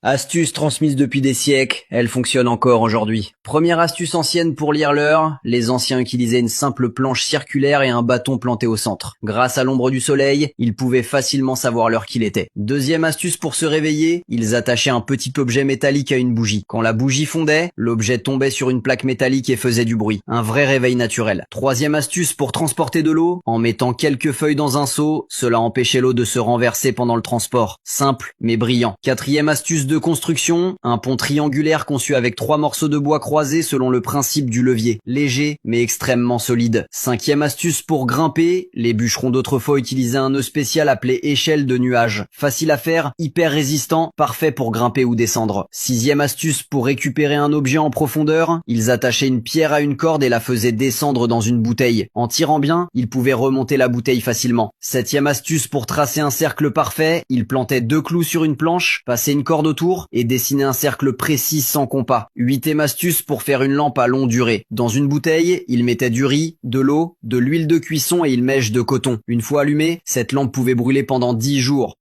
Astuce transmise depuis des siècles, elle fonctionne encore aujourd'hui. Première astuce ancienne pour lire l'heure, les anciens utilisaient une simple planche circulaire et un bâton planté au centre. Grâce à l'ombre du soleil, ils pouvaient facilement savoir l'heure qu'il était. Deuxième astuce pour se réveiller, ils attachaient un petit objet métallique à une bougie. Quand la bougie fondait, l'objet tombait sur une plaque métallique et faisait du bruit. Un vrai réveil naturel. Troisième astuce pour transporter de l'eau, en mettant quelques feuilles dans un seau, cela empêchait l'eau de se renverser pendant le transport. Simple mais brillant. Quatrième astuce de construction, un pont triangulaire conçu avec 3 morceaux de bois croisés selon le principe du levier, léger mais extrêmement solide. Cinquième astuce pour grimper, les bûcherons d'autrefois utilisaient un nœud spécial appelé échelle de nuage. Facile à faire, hyper résistant, parfait pour grimper ou descendre. Sixième astuce pour récupérer un objet en profondeur, ils attachaient une pierre à une corde et la faisaient descendre dans une bouteille. En tirant bien, ils pouvaient remonter la bouteille facilement. Septième astuce pour tracer un cercle parfait, ils plantaient 2 clous sur une planche, passaient une corde autour et dessiner un cercle précis sans compas. Huitième astuce pour faire une lampe à longue durée. Dans une bouteille, ils mettaient du riz, de l'eau, de l'huile de cuisson et une mèche de coton. Une fois allumée, cette lampe pouvait brûler pendant 10 jours.